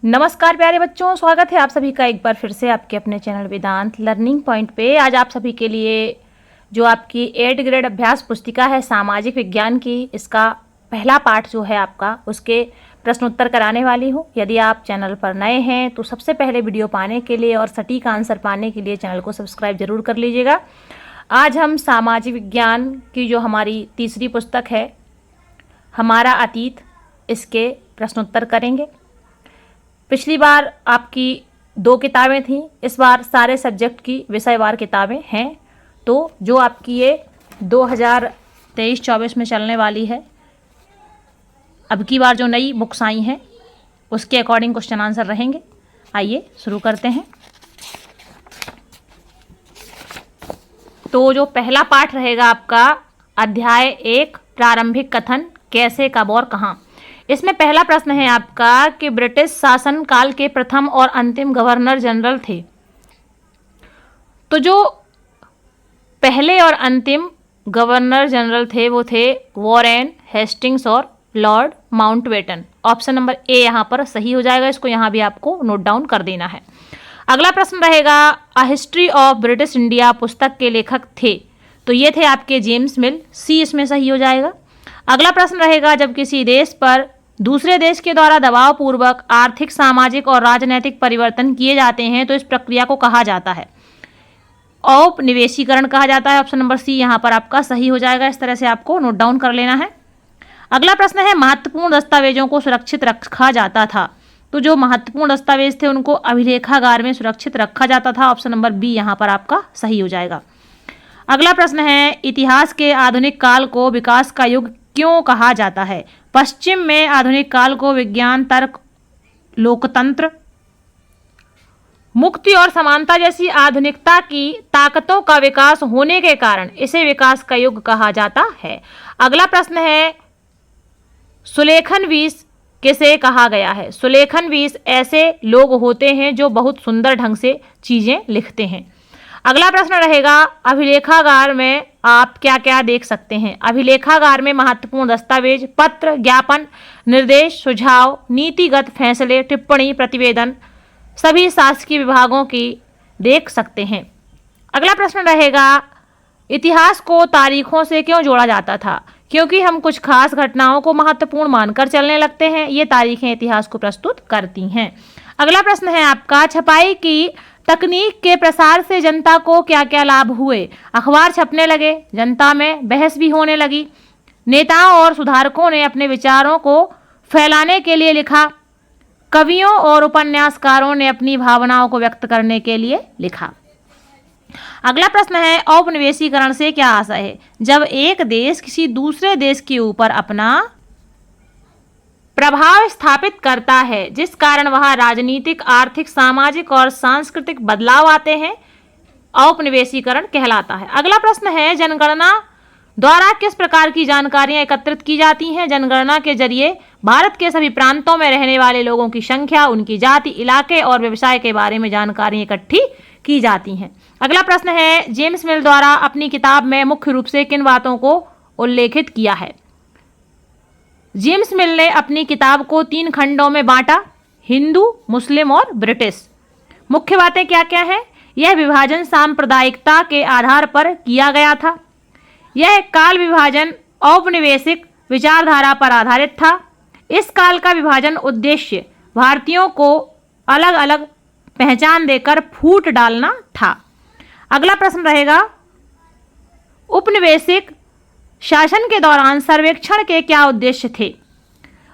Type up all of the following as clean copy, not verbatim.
नमस्कार प्यारे बच्चों, स्वागत है आप सभी का एक बार फिर से आपके अपने चैनल वेदांत लर्निंग पॉइंट पे। आज आप सभी के लिए जो आपकी 8th ग्रेड अभ्यास पुस्तिका है सामाजिक विज्ञान की, इसका पहला पाठ जो है आपका, उसके प्रश्न उत्तर कराने वाली हूँ। यदि आप चैनल पर नए हैं तो सबसे पहले वीडियो पाने के लिए और सटीक आंसर पाने के लिए चैनल को सब्सक्राइब जरूर कर लीजिएगा। आज हम सामाजिक विज्ञान की जो हमारी तीसरी पुस्तक है हमारा अतीत, इसके प्रश्नोत्तर करेंगे। पिछली बार आपकी 2 किताबें थीं, इस बार सारे सब्जेक्ट की विषयवार किताबें हैं। तो जो आपकी ये 2023-24 में चलने वाली है, अब की बार जो नई बुक्स आई हैं उसके अकॉर्डिंग क्वेश्चन आंसर रहेंगे। आइए शुरू करते हैं। तो जो पहला पाठ रहेगा आपका अध्याय 1 प्रारंभिक कथन, कैसे, कब और कहाँ। इसमें पहला प्रश्न है आपका कि ब्रिटिश शासन काल के प्रथम और अंतिम गवर्नर जनरल थे। तो जो पहले और अंतिम गवर्नर जनरल थे वो थे वॉरेन हेस्टिंग्स और Lord Mountbatten. Option number A यहाँ पर सही हो जाएगा, इसको यहाँ भी आपको नोट डाउन कर देना है। अगला प्रश्न रहेगा a history of British India पुस्तक के लेखक थे, तो ये थे आपके जेम्स मिल, सी इसमें सही हो जाएगा। अगला प्रश्न रहेगा जब किसी देश पर दूसरे देश के द्वारा दबाव पूर्वक आर्थिक, सामाजिक और राजनीतिक परिवर्तन किए जाते हैं तो इस प्रक्रिया को कहा जाता है। औपनिवेशीकरण कहा जाता है। ऑप्शन नंबर सी यहाँ पर आपका सही हो जाएगा। इस तरह से आपको नोट डाउन कर लेना है। अगला प्रश्न है महत्वपूर्ण दस्तावेजों को सुरक्षित रखा जाता था, तो जो महत्वपूर्ण दस्तावेज थे उनको अभिलेखागार में सुरक्षित रखा जाता था। ऑप्शन नंबर बी यहाँ पर आपका सही हो जाएगा। अगला प्रश्न है इतिहास के आधुनिक काल को विकास का युग क्यों कहा जाता है। पश्चिम में आधुनिक काल को विज्ञान, तर्क, लोकतंत्र, मुक्ति और समानता जैसी आधुनिकता की ताकतों का विकास होने के कारण इसे विकास का युग कहा जाता है। अगला प्रश्न है सुलेखनवीस किसे कहा गया है। सुलेखनवीस ऐसे लोग होते हैं जो बहुत सुंदर ढंग से चीजें लिखते हैं। अगला प्रश्न रहेगा अभिलेखागार में आप क्या क्या देख सकते हैं। अभिलेखागार में महत्वपूर्ण दस्तावेज, पत्र, ज्ञापन, निर्देश, सुझाव, नीतिगत फैसले, टिप्पणी, प्रतिवेदन सभी शासकीय विभागों की देख सकते हैं। अगला प्रश्न रहेगा इतिहास को तारीखों से क्यों जोड़ा जाता था। क्योंकि हम कुछ खास घटनाओं को महत्वपूर्ण मानकर चलने लगते हैं, ये तारीखें इतिहास को प्रस्तुत करती हैं। अगला प्रश्न है आपका छपाई की तकनीक के प्रसार से जनता को क्या क्या लाभ हुए। अखबार छपने लगे, जनता में बहस भी होने लगी, नेताओं और सुधारकों ने अपने विचारों को फैलाने के लिए लिखा, कवियों और उपन्यासकारों ने अपनी भावनाओं को व्यक्त करने के लिए लिखा। अगला प्रश्न है औपनिवेशीकरण से क्या आशय है। जब एक देश किसी दूसरे देश के ऊपर अपना प्रभाव स्थापित करता है जिस कारण वहां राजनीतिक, आर्थिक, सामाजिक और सांस्कृतिक बदलाव आते हैं, औपनिवेशीकरण कहलाता है। अगला प्रश्न है जनगणना द्वारा किस प्रकार की जानकारियां एकत्रित की जाती हैं। जनगणना के जरिए भारत के सभी प्रांतों में रहने वाले लोगों की संख्या, उनकी जाति, इलाके और व्यवसाय के बारे में जानकारी इकट्ठी की जाती हैं। अगला प्रश्न है जेम्स मिल द्वारा अपनी किताब में मुख्य रूप से किन बातों को उल्लेखित किया है। जेम्स मिल ने अपनी किताब को 3 खंडों में बांटा, हिंदू, मुस्लिम और ब्रिटिश। मुख्य बातें क्या क्या हैं। यह विभाजन सांप्रदायिकता के आधार पर किया गया था। यह काल विभाजन औपनिवेशिक विचारधारा पर आधारित था। इस काल का विभाजन उद्देश्य भारतीयों को अलग अलग पहचान देकर फूट डालना था। अगला प्रश्न रहेगा उपनिवेशिक शासन के दौरान सर्वेक्षण के क्या उद्देश्य थे।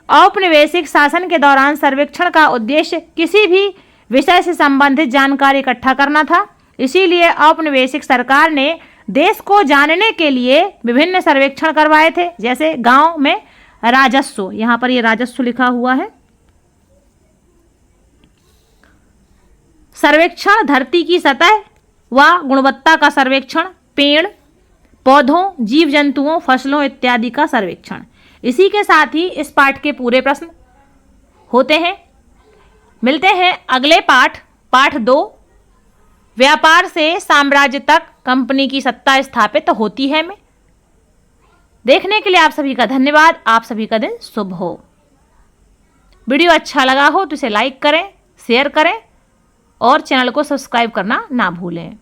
औपनिवेशिक शासन के दौरान सर्वेक्षण का उद्देश्य किसी भी विषय से संबंधित जानकारी इकट्ठा करना था। इसीलिए औपनिवेशिक सरकार ने देश को जानने के लिए विभिन्न सर्वेक्षण करवाए थे, जैसे गांव में राजस्व, यहाँ पर ये राजस्व लिखा हुआ है। सर्वेक्षण धरती की सतह व गुणवत्ता का सर्वेक्षण, पेड़ पौधों, जीव जंतुओं, फसलों इत्यादि का सर्वेक्षण। इसी के साथ ही इस पाठ के पूरे प्रश्न होते हैं। मिलते हैं अगले पाठ 2 व्यापार से साम्राज्य तक कंपनी की सत्ता स्थापित होती है में। देखने के लिए आप सभी का धन्यवाद। आप सभी का दिन शुभ हो। वीडियो अच्छा लगा हो तो इसे लाइक करें, शेयर करें और चैनल को सब्सक्राइब करना ना भूलें।